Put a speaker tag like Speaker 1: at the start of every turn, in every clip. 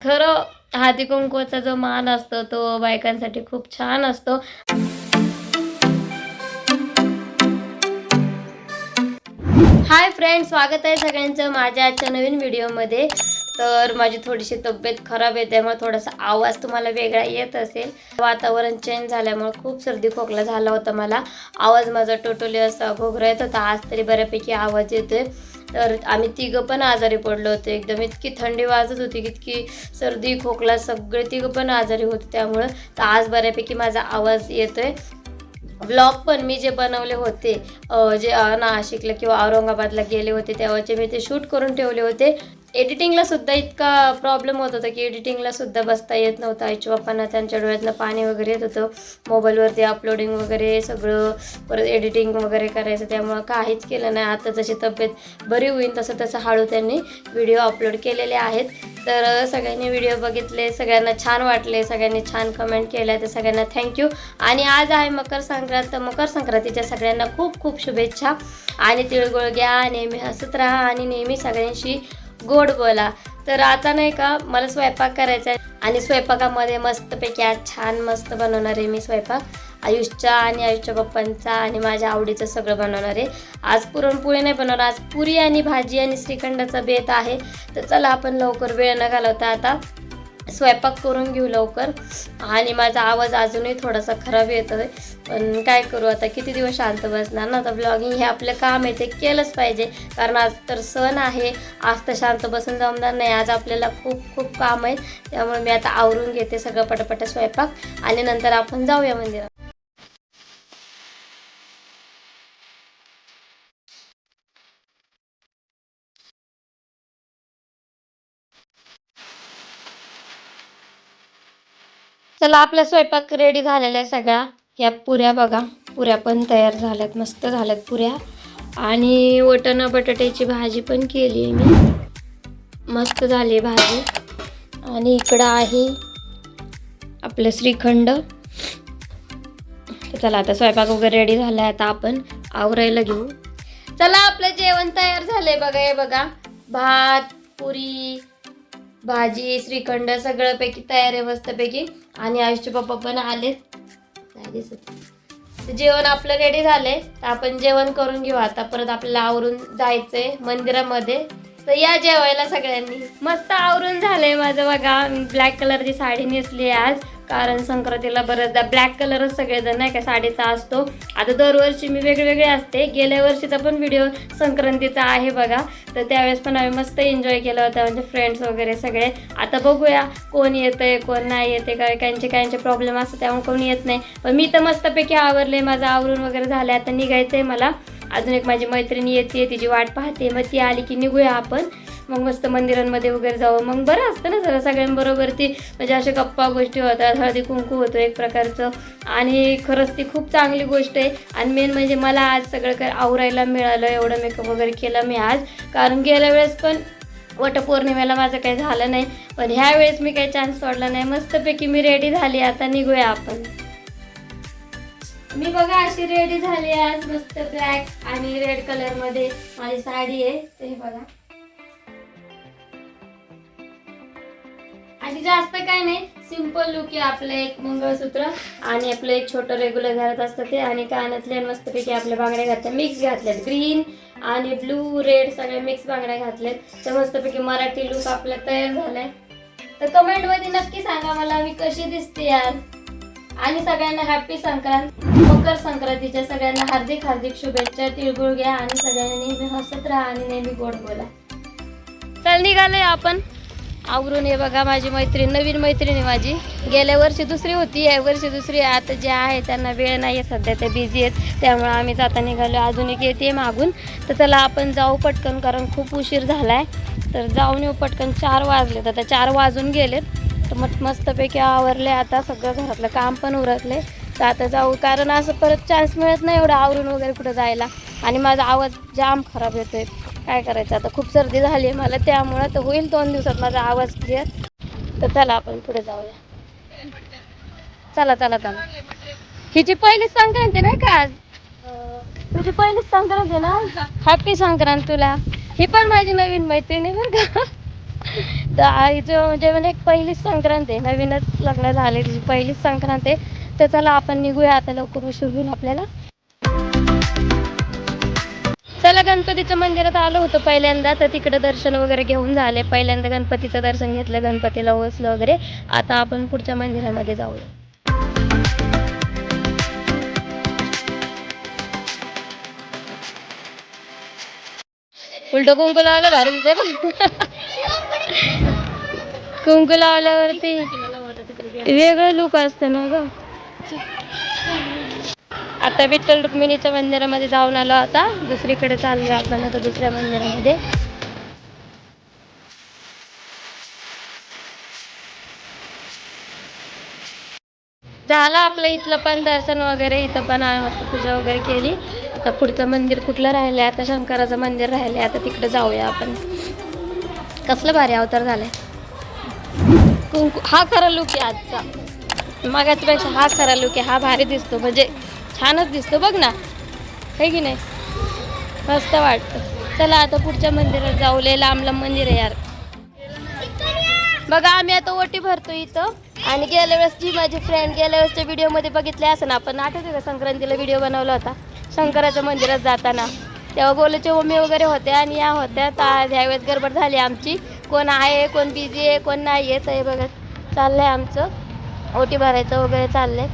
Speaker 1: खरं हळदी कुंकवाचा जो मान असतो तो बायकांसाठी खूप छान असतो. हाय फ्रेंड्स, स्वागत आहे सगळ्यांचं माझ्या आजच्या नवीन व्हिडिओमध्ये. तर माझी थोडीशी तब्येत खराब आहे, त्यामुळे थोडासा आवाज तुम्हाला वेगळा येत असेल. वातावरण चेंज झाल्यामुळे खूप सर्दी खोकला झाला होता मला. आवाज माझा टोटली असा घोगरा येत होता. आज तरी बऱ्यापैकी आवाज येतोय. तर आम्ही तिघं पण आजारी पडलो होतो. एकदम इतकी थंडी वाजत होती, इतकी सर्दी खोकला सगळे तिघं पण आजारी होते. त्यामुळं तर आज बऱ्यापैकी माझा आवाज येतोय. व्लॉग पण मी जे बनवले होते, जे नाशिकला किंवा औरंगाबादला गेले होते तेव्हाचे मी ते शूट करून ठेवले होते. एडिटिंगला सुद्धा इतका प्रॉब्लेम होत होता की एडिटिंगला सुद्धा बसता येत नव्हतं. आईच्या बाप्पांना त्यांच्या डोळ्यातनं पाणी वगैरे येत होतं. मोबाईलवरती अपलोडिंग वगैरे सगळं, परत एडिटिंग वगैरे करायचं, त्यामुळं काहीच केलं नाही. आता जशी तब्येत बरी होईल तसं तसं हळू त्यांनी व्हिडिओ अपलोड केलेले आहेत. तर सगळ्यांनी व्हिडिओ बघितले, सगळ्यांना छान वाटले, सगळ्यांनी छान कमेंट केल्या, तर सगळ्यांना थँक्यू. आणि आज आहे मकर संक्रांत, तर मकर संक्रांतीच्या सगळ्यांना खूप खूप शुभेच्छा. आणि तिळगुळ घ्या, नेहमी हसत राहा आणि नेहमी सगळ्यांशी गोड बोला. तर आता नाही का मला स्वयंपाक करायचा आहे आणि स्वयंपाकामध्ये मस्तपैकी आज छान मस्त बनवणार आहे मी स्वयंपाक. आयुषच्या आणि आयुषच्या पप्पांचा आणि माझ्या आवडीचं सगळं बनवणार आहे. आज पुरणपोळी नाही बनवणार, आज पुरी आणि भाजी आणि श्रीखंडाचा बेत आहे. तर चला आपण लवकर वेळ न घालवता आता स्वयंपाक करून घेऊ लवकर. आणि माझा आवाज अजूनही थोडासा खराब येतोय, पण काय करू आता, किती दिवस शांत बसणार ना. तर ब्लॉगिंग हे आपलं काम आहे, ते केलंच पाहिजे. कारण आज तर सण आहे, आज तर शांत बसून जमणार नाही. आज आपल्याला खूप खूप काम आहे, त्यामुळे मी आता आवरून घेते सगळं पटापट स्वयंपाक आणि नंतर आपण जाऊया मंदिरात. चला, आपला स्वयंपाक रेडी झालेला आहे सगळा. ह्या पुऱ्या बघा, पुऱ्या पण तयार झाल्यात, मस्त झाल्यात पुऱ्या. आणि वटाणा बटाट्याची भाजी पण केली आहे मी, मस्त झाली भाजी. आणि इकडं आहे आपलं श्रीखंड. चला आता स्वयंपाक वगैरे रेडी झाला आहे, आता आपण आवरायला घेऊ. चला, आपलं जेवण तयार झालंय बघा. हे बघा, भात, पुरी, भाजी, श्रीखंड सगळं पैकी तयार आहे मस्तपैकी. आणि आयुषचे पप्पा पण आले, नाही दिसत. जेवण आपलं रेडी झालंय, तर आपण जेवण करून घेऊ आता. परत आपल्याला आवरून जायचंय मंदिरामध्ये, तर या जेवायला सगळ्यांनी. मस्त आवरून झालंय माझं बघा. ब्लॅक कलरची साडी नेसली आज, कारण संक्रांतीला बऱ्याचदा ब्लॅक कलरच सगळेजण नाही का साडीचा असतो. आता दरवर्षी मी वेगवेगळे असते. गेल्या वर्षीचा पण व्हिडिओ संक्रांतीचा आहे बघा, तर त्यावेळेस पण आम्ही मस्त एन्जॉय केला होता, म्हणजे फ्रेंड्स वगैरे सगळे. आता बघूया कोण येतंय कोण नाही येते, काय काहींचे प्रॉब्लेम असतं त्यामुळे कोणी येत नाही. पण मी तर मस्तपैकी आवरले, माझं आवरून वगैरे झालं. आता निघायचंय मला. अजून एक माझी मैत्रिणी येते, तिची वाट पाहते, मग ती आली की निघूया आपण. मग मस्त मंदिरांमध्ये वगैरे जाऊ, मग बरं असतं ना जरा सगळ्यांबरोबर. ती म्हणजे अशा गप्पा गोष्टी होतात, हळदी कुंकू होतो एक प्रकारचं. आणि खरंच ती खूप चांगली गोष्ट आहे. आणि मेन म्हणजे मला आज सगळं काही आवरायला मिळालं, एवढं मेकअप वगैरे केलं मी आज. कारण गेल्या वेळेस पण वटपौर्णिमेला माझं काही झालं नाही, पण ह्या वेळेस मी काही चान्स सोडला नाही. मस्तपैकी मी रेडी झाली, आता निघूया आपण. मी बघा अशी रेडी झाली आज, मस्त ब्लॅक आणि रेड कलर मध्ये माझी साडी आहे, ते बघा. आणि जास्त काय नाही, सिंपल लुक आहे. आपलं एक मंगळसूत्र आणि आपलं एक छोटं रेग्युलर घालत असतं ते, आणि कानातले मस्तपैकी आपल्या बांगड्या घातल्या, मिक्स घातल्यात, ग्रीन आणि ब्लू रेड सगळे मिक्स बांगड्या घातल्यात. तर मस्तपैकी मराठी लुक आपला तयार झालाय. तर कमेंटमध्ये नक्की सांगा मला मी कशी दिसते आज. आणि सगळ्यांना हॅपी संक्रांत, मकर संक्रांतीच्या सगळ्यांना हार्दिक हार्दिक शुभेच्छा. तिळगुळ घ्या आणि सगळ्यांनी नेहमी हसत राहा आणि नेहमी गोड बोला. चल निघालोय आपण आवरून. हे बघा माझी मैत्रीण, नवीन मैत्रीण आहे माझी. गेल्या वर्षी दुसरी होती, या वर्षी दुसरी. आता जे आहे त्यांना वेळ नाही आहे सध्या, ते बिझी आहेत, त्यामुळे आम्ही जाता निघालो. अजून एक येते मागून, तर चला आपण जाऊ पटकन, कारण खूप उशीर झाला आहे. तर जाऊन येऊ पटकन. 4 वाजलेत, आता 4 वाजून गेलेत. तर मस्तपैकी आवरले, आता सगळं घरातलं काम पण उरकले. तर आता जाऊ, कारण असं परत चान्स मिळत नाही एवढं आवरून वगैरे कुठं जायला. आणि माझा आवाज जाम खराब येतोय, काय करायचं आता. खूप सर्दी झाली आहे मला, त्यामुळं तर होईल 2 दिवसात माझा आवाज क्लिअर. तर चला आपण पुढे जाऊया. चला चला चला. हिची पहिलीच संक्रांती नाही का आज? तुझी पहिलीच संक्रांती ना? हॅपी संक्रांत तुला. ही पण माझी नवीन मैत्रिणी बरं का. तर आईचं म्हणजे पहिलीच संक्रांत आहे, नवीनच लग्न झाले तिची पहिलीच संक्रांत आहे. तर चला आपण निघूया आता लवकर, उशीर होईल आपल्याला. चला गणपतीच्या मंदिरात आलो होतो पहिल्यांदा, तर तिकडे दर्शन वगैरे घेऊन झाले. पहिल्यांदा गणपतीचं दर्शन घेतलं, गणपतीला ओसलं वगैरे. आता आपण पुढच्या मंदिरामध्ये जाऊया. उलट कुंकू लावलं भारी दिसतंय पण. कुंकू लावल्यावरती वेगळं लुक असतं ना ग. आता विठ्ठल रुक्मिणीच्या मंदिरामध्ये जाऊन आलो, आता दुसरीकडे चाललो आपण, आता दुसऱ्या मंदिरामध्ये. झालं आपलं इथलं पण दर्शन वगैरे, इथं पण मस्त पूजा वगैरे केली. आता पुढचं मंदिर कुठलं राहिलंय, आता शंकराचं मंदिर राहिलंय, आता तिकडे जाऊया आपण. कसलं भारी अवतार झालाय. कुंकू हा खरा लुक आहे आजचा, मागाच्यापेक्षा हा खरा लुक आहे. हा भारी दिसतो, म्हणजे छानच दिसतो बघ ना, है की नाही, मस्त वाटतं. चला आता पुढच्या मंदिरात जाऊ, लय लांब लांब मंदिर आहे यार. बघा आम्ही आता ओटी भरतो इथं. आणि गेल्या वेळेस जी माझी फ्रेंड गेल्या वेळेसच्या व्हिडिओमध्ये बघितले असं ना, आपण आठवते का संक्रांतीला व्हिडिओ बनवला होता शंकराच्या मंदिरात जाताना, तेव्हा बोलायचे ओमी वगैरे होते आणि या होत्या. तर ह्यावेळेस गडबड झाली आमची, कोण आहे कोण बिझी आहे कोण नाही आहे. तर बघा चाललंय आमचं ओटी भरायचं वगैरे चाललंय.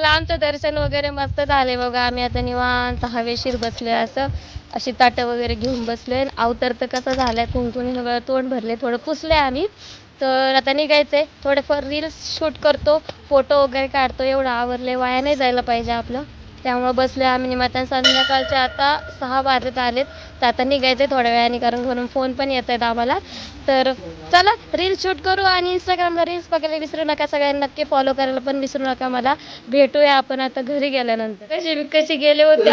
Speaker 1: आमचं दर्शन वगैरे मस्त झाले बघा. आम्ही आता निवांत हवेशीर बसलोय, असं अशी ताटं वगैरे घेऊन बसलोय. अवतार तर कसं झालाय, कुंकुनी सगळं तोंड भरले, थोडं पुसले आम्ही. तर आता निघायचंय, थोडंफार रील्स शूट करतो, फोटो वगैरे काढतो. एवढं आवरले, वाया नाही जायला पाहिजे आपलं, त्यामुळं बसले आम्ही निवांत. संध्याकाळचे आता 6 वाजत आलेत, तर आता निघायचंय थोड्या वेळाने, कारण घरून फोन पण येत आहेत आम्हाला. तर चला रील्स शूट करू, आणि इंस्टाग्रामला रील्स बघायला विसरू नका, सगळ्यांनी नक्की फॉलो करायला पण विसरू नका मला. भेटूया आपण आता घरी गेल्यानंतर. कशी गेले होते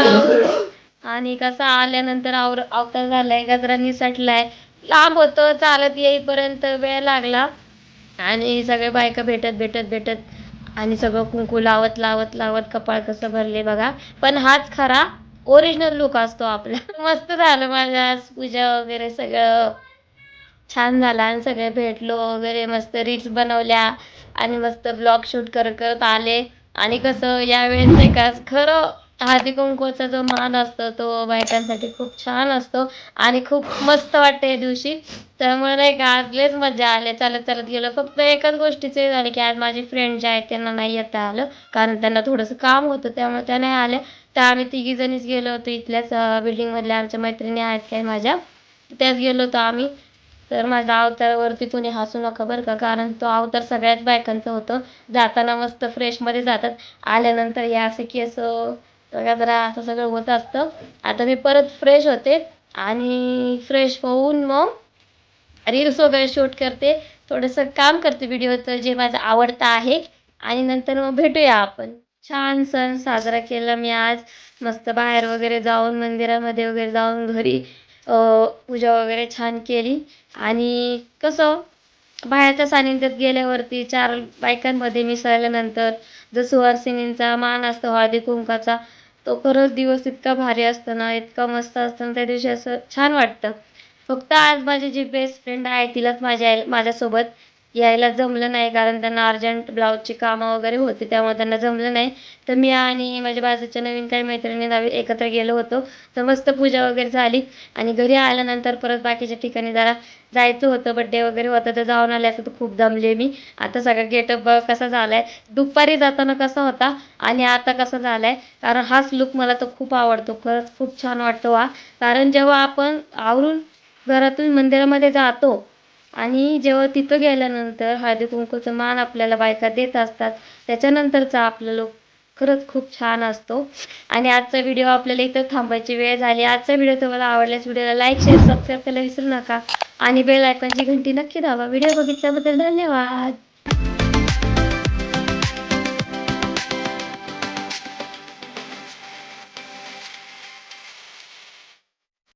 Speaker 1: आणि कसा आल्यानंतर अवतार झालाय, गजरा निसटलाय. लांब होतं, चालत येईपर्यंत वेळ लागला. आणि सगळे बायका भेटत भेटत भेटत आणि सगळं कुंकू लावत लावत लावत कपाळ कसं भरले बघा. पण हाच खरा ओरिजिनल लुक असतो आपला. मस्त झालं माझं आज पूजा वगैरे, सगळं छान झालं. आणि सगळे भेटलो वगैरे, मस्त रील्स बनवल्या आणि मस्त ब्लॉग शूट करत करत आले. आणि कसं यावेळेस नाही का, खरं हळदी कुंकवाचा जो मान असतो तो बायकांसाठी खूप छान असतो आणि खूप मस्त वाटतं या दिवशी. त्यामुळे नाही का आज लयच मजा आली, चालत चालत गेलो. फक्त एकाच गोष्टीचे झाले की आज माझी फ्रेंड ज्या आहेत त्यांना नाही येता आलं, कारण त्यांना थोडंसं काम होतं, त्यामुळे त्या नाही आल्या. तर आम्ही तिघीजणीच गेलो होतो, इथल्याच बिल्डिंगमधल्या आमच्या मैत्रिणी आहेत काय माझ्या, त्याच गेलो होतो आम्ही. तर माझ्या अवतारावरती कुणी हसू नका बरं का, कारण तो अवतार सगळ्याच बायकांचं होतं. जाताना मस्त फ्रेशमध्ये जातात, आल्यानंतर हे असे केस जरा असं सगळं होत असतं. आता मी परत फ्रेश होते आणि फ्रेश होऊन मग रील्स वगैरे शूट करते, थोडंसं काम करते व्हिडिओचं जे माझं आवडतं आहे. आणि नंतर मग भेटूया आपण. छान सण साजरा केला मी आज, मस्त बाहेर वगैरे जाऊन, मंदिरामध्ये वगैरे जाऊन, घरी पूजा वगैरे छान केली. आणि कसं बाहेरच्या सानिध्यात गेल्यावरती 4 बायकांमध्ये मिसळल्यानंतर जो सुवासिनींचा मान असतो हळदी कुंकाचा, तो खरंच दिवस इतका भारी असतो ना, इतका मस्त असतं ना, त्या दिवशी असं छान वाटतं. फक्त आज माझी जी बेस्ट फ्रेंड आहे तिलाच माझ्यासोबत यायला जमलं नाही, कारण त्यांना अर्जंट ब्लाऊजची कामं वगैरे होती, त्यामुळे त्यांना जमलं नाही. तर मी आणि माझ्या बाजूच्या नवीन काही मैत्रिणी एकत्र गेलो होतो. तर मस्त पूजा वगैरे झाली आणि घरी आल्यानंतर परत बाकीच्या ठिकाणी जरा जायचं होतं, बड्डे वगैरे होतं, तर जाऊन आले. असं तर खूप दमले मी. आता सगळा गेटअप कसा झाला आहे, दुपारी जाताना कसा होता आणि आता कसा झाला आहे, कारण हाच लूक मला तर खूप आवडतो. खरंच खूप छान वाटतो हा. कारण जेव्हा आपण आवरून घरातून मंदिरामध्ये जातो आणि जेव्हा तिथं गेल्यानंतर हळदी कुंकूचं मान आपल्याला बायका देत असतात, त्याच्यानंतरचा आपलं लूक खरंच खूप छान असतो. आणि आजचा व्हिडिओ आपल्याला इथं थांबायची वेळ झाली. आजचा व्हिडिओ तुम्हाला आवडल्यास व्हिडिओला लाईक शेअर सबस्क्राईब करायला विसरू नका आणि बेल आयकॉनची घंटी नक्की दाबा. व्हिडिओ बघितल्याबद्दल धन्यवाद.